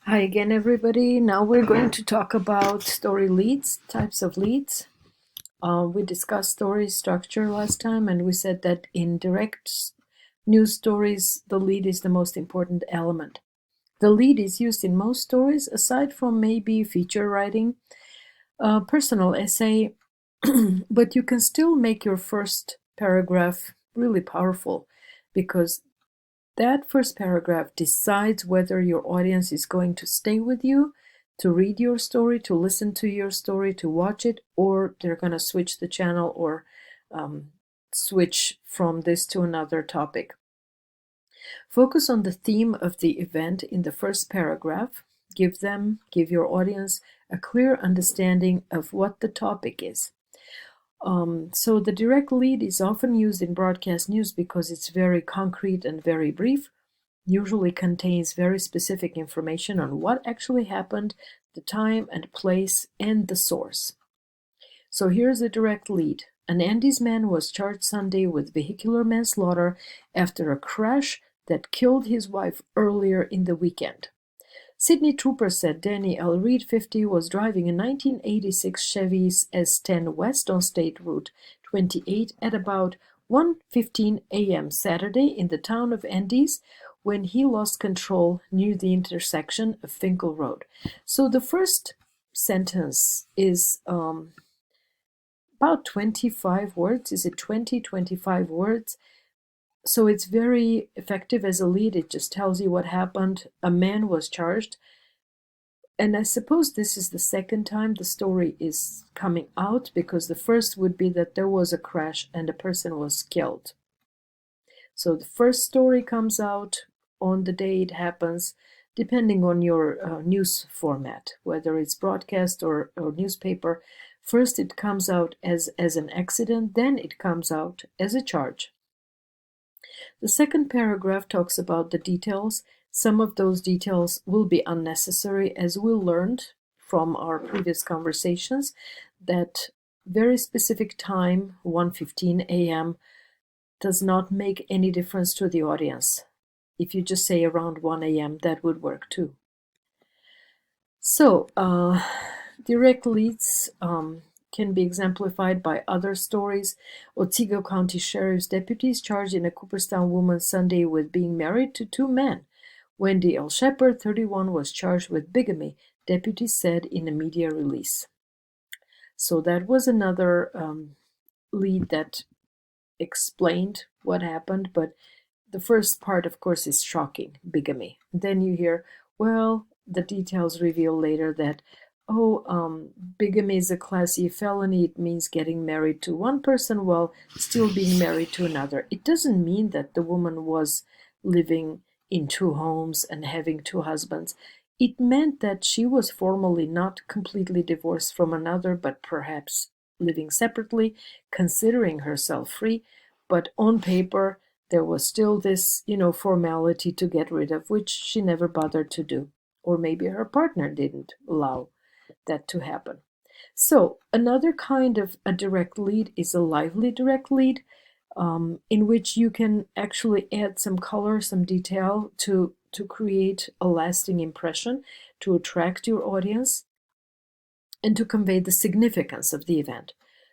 Hi again, everybody. Now we're going to talk about story leads, types of leads. We discussed story structure last time, and we said that in direct news stories, the lead is the most important element. The lead is used in most stories, aside from maybe feature writing, personal essay, but you can still make your first paragraph really powerful because that first paragraph decides whether your audience is going to stay with you, to read your story, to listen to your story, to watch it, or they're going to switch the channel or switch from this to another topic. Focus on the theme of the event in the first paragraph. Give your audience a clear understanding of what the topic is. So the direct lead is often used in broadcast news because it's very concrete and very brief, usually contains very specific information on what actually happened, the time and place, and the source. So here's a direct lead. An Andes man was charged Sunday with vehicular manslaughter after a crash that killed his wife earlier in the weekend. Sydney troopers said Danny L. Reed, 50, was driving a 1986 Chevy S10 West on State Route 28 at about 1:15 a.m. Saturday in the town of Andes when he lost control near the intersection of Finkel Road. So the first sentence is about 25 words. Is it 20, 25 words? So it's very effective as a lead. It just tells you what happened. A man was charged. And I suppose this is the second time the story is coming out, because the first would be that there was a crash and a person was killed. So the first story comes out on the day it happens, depending on your news format, whether it's broadcast or newspaper. First it comes out as an accident, then it comes out as a charge. The second paragraph talks about the details. Some of those details will be unnecessary, as we learned from our previous conversations that very specific time, 1:15 a.m., does not make any difference to the audience. If you just say around 1 a.m., that would work too. So, direct leads can be exemplified by other stories. Otsego County Sheriff's deputies charged in a Cooperstown woman Sunday with being married to two men. Wendy L. Shepard, 31, was charged with bigamy, deputies said in a media release. So that was another lead that explained what happened, but the first part, of course, is shocking, bigamy. Then you hear, well, the details reveal later that, bigamy is a Class E felony. It means getting married to one person while still being married to another. It doesn't mean that the woman was living in two homes and having two husbands. It meant that she was formally not completely divorced from another, but perhaps living separately, considering herself free, but on paper there was still this, formality to get rid of, which she never bothered to do. Or maybe her partner didn't allow that to happen. So another kind of a direct lead is a lively direct lead, in which you can actually add some color, some detail to create a lasting impression, to attract your audience, and to convey the significance of the event.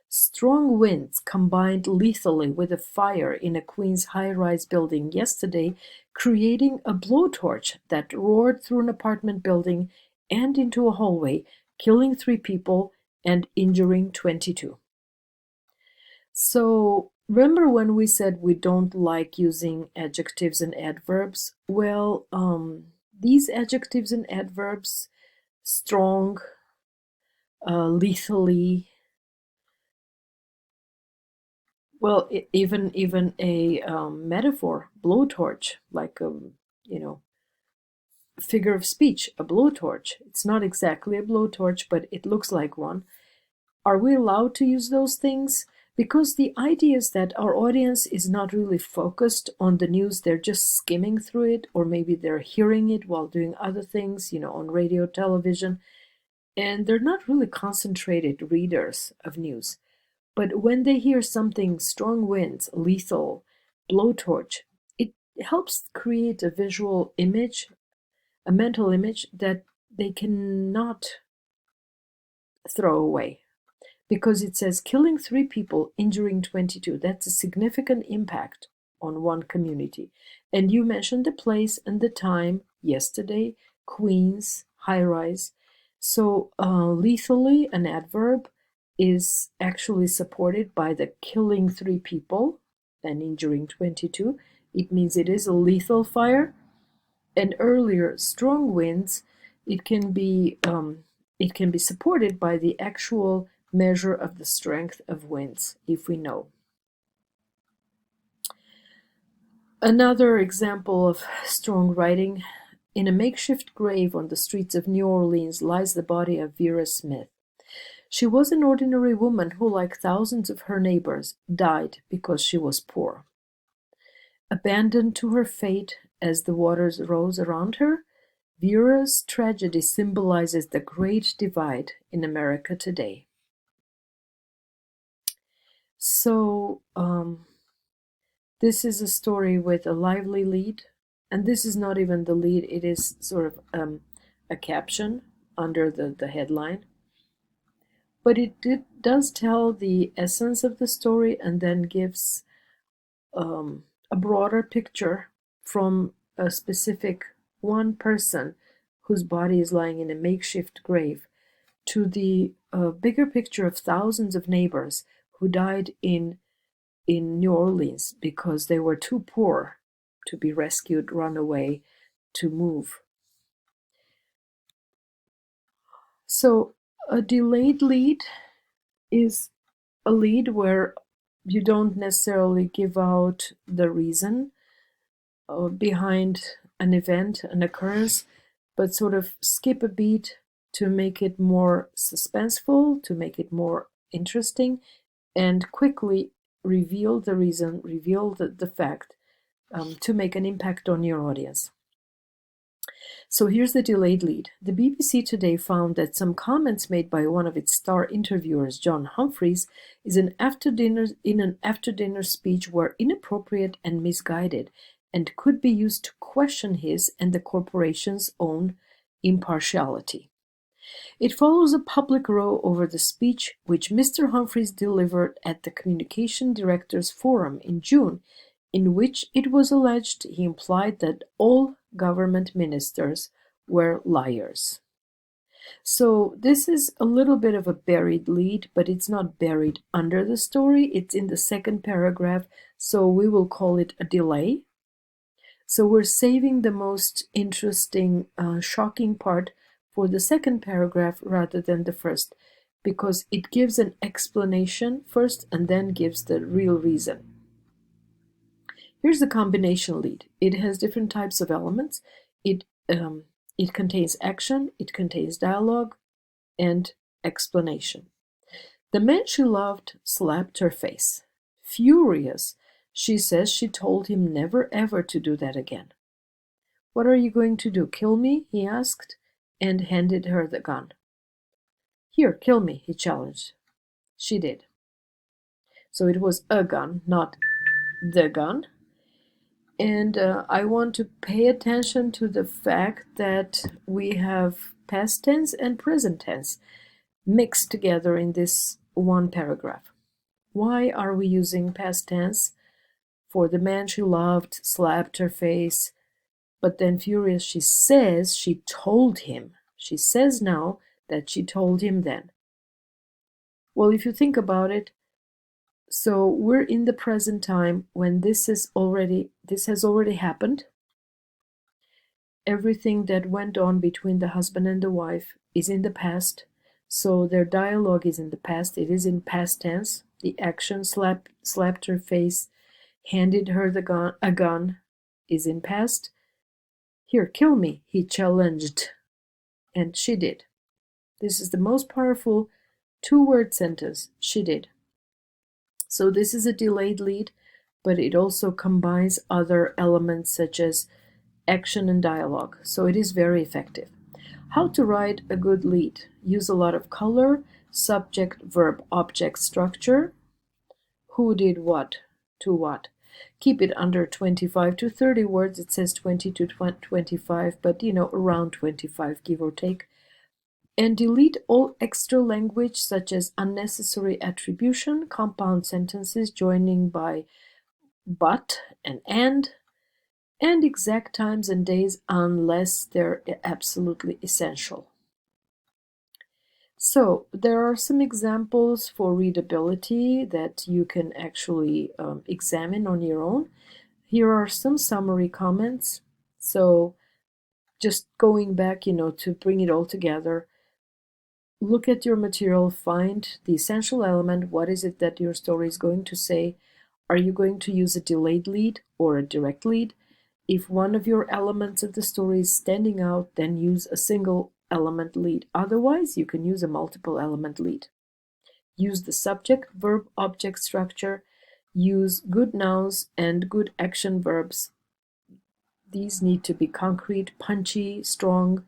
Strong winds combined lethally with a fire in a Queens high-rise building yesterday, creating a blowtorch that roared through an apartment building and into a hallway, killing 3 people and injuring 22. So remember when we said we don't like using adjectives and adverbs? Well, these adjectives and adverbs, strong, lethally, well, even a metaphor, blowtorch, like figure of speech, a blowtorch. It's not exactly a blowtorch, but it looks like one. Are we allowed to use those things? Because the idea is that our audience is not really focused on the news. They're just skimming through it, or maybe they're hearing it while doing other things, on radio, television, and they're not really concentrated readers of news. But when they hear something, strong winds, lethal, blowtorch, it helps create a visual image, a mental image that they cannot throw away. Because it says killing 3 people, injuring 22. That's a significant impact on one community. And you mentioned the place and the time yesterday, Queens, high rise. So lethally, an adverb, is actually supported by the killing 3 people and injuring 22. It means it is a lethal fire. And earlier, strong winds, it can be supported by the actual measure of the strength of winds, if we know. Another example of strong writing: in a makeshift grave on the streets of New Orleans lies the body of Vera Smith. She was an ordinary woman who, like thousands of her neighbors, died because she was poor. Abandoned to her fate as the waters rose around her, Vera's tragedy symbolizes the great divide in America today. So, this is a story with a lively lead, and this is not even the lead, it is sort of a caption under the headline. But it does tell the essence of the story and then gives a broader picture from a specific one person whose body is lying in a makeshift grave to the bigger picture of thousands of neighbors who died in New Orleans because they were too poor to be rescued, run away, to move. So a delayed lead is a lead where you don't necessarily give out the reason behind an event, an occurrence, but sort of skip a beat to make it more suspenseful, to make it more interesting, and quickly reveal the reason, reveal the fact, to make an impact on your audience. So here's the delayed lead. The BBC today found that some comments made by one of its star interviewers, John Humphreys, in an after-dinner speech were inappropriate and misguided, and could be used to question his and the corporation's own impartiality. It follows a public row over the speech which Mr. Humphreys delivered at the Communication Directors Forum in June, in which it was alleged he implied that all government ministers were liars. So this is a little bit of a buried lead, but it's not buried under the story. It's in the second paragraph, so we will call it a delay. So we're saving the most interesting, shocking part for the second paragraph rather than the first, because it gives an explanation first and then gives the real reason. Here's the combination lead. It has different types of elements. It contains action, it contains dialogue, and explanation. The man she loved slapped her face. Furious, she says she told him never ever to do that again. What are you going to do, kill me? He asked, and handed her the gun. Here, kill me, he challenged. She did. So it was a gun, not the gun. And I want to pay attention to the fact that we have past tense and present tense mixed together in this one paragraph. Why are we using past tense? For the man she loved slapped her face, but then furious, she says she told him. She says now that she told him then. Well, if you think about it, so we're in the present time when this has already happened. Everything that went on between the husband and the wife is in the past. So their dialogue is in the past. It is in past tense. The action slapped her face, handed her a gun is in past. Here, kill me, he challenged. And she did. This is the most powerful two-word sentence. She did. So this is a delayed lead, but it also combines other elements such as action and dialogue. So it is very effective. How to write a good lead. Use a lot of color, subject, verb, object structure. Who did what to what. keep it under 25 to 30 words. It says 20 to 25, but around 25, give or take. And delete all extra language such as unnecessary attribution, compound sentences joining by but and exact times and days unless they're absolutely essential. So there are some examples for readability that you can actually examine on your own. Here are some summary comments. So just going back, to bring it all together, look at your material, find the essential element. What is it that your story is going to say? Are you going to use a delayed lead or a direct lead? If one of your elements of the story is standing out, then use a single element lead. Otherwise, you can use a multiple element lead. Use the subject, verb, object structure. Use good nouns and good action verbs. These need to be concrete, punchy, strong,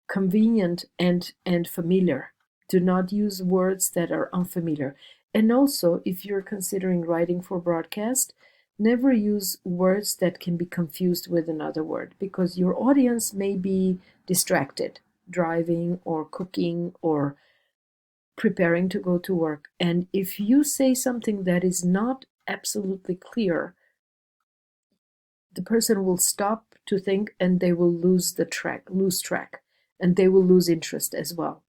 convenient, and familiar. Do not use words that are unfamiliar. And also, if you're considering writing for broadcast, never use words that can be confused with another word, because your audience may be distracted, driving or cooking or preparing to go to work. And if you say something that is not absolutely clear, the person will stop to think and they will lose track, and they will lose interest as well.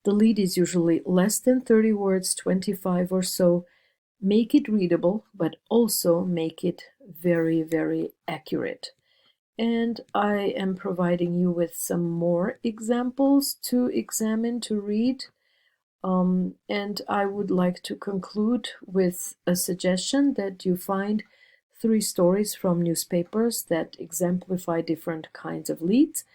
The lead is usually less than 30 words, 25 or so. Make it readable, but also make it very, very accurate. And I am providing you with some more examples to examine, to read. And I would like to conclude with a suggestion that you find 3 stories from newspapers that exemplify different kinds of leads.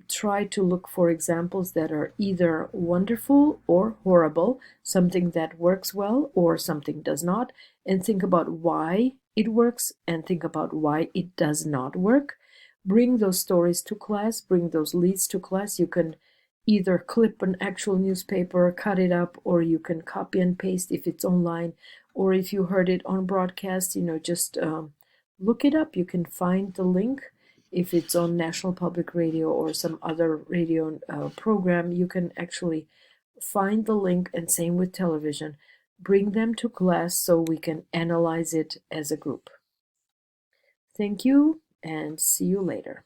Try to look for examples that are either wonderful or horrible, something that works well or something does not, and think about why it works and think about why it does not work. Bring those stories to class, bring those leads to class. You can either clip an actual newspaper, cut it up, or you can copy and paste if it's online, or if you heard it on broadcast, just look it up. You can find the link. If it's on National Public Radio or some other radio program, you can actually find the link, and same with television. Bring them to class so we can analyze it as a group. Thank you, and see you later.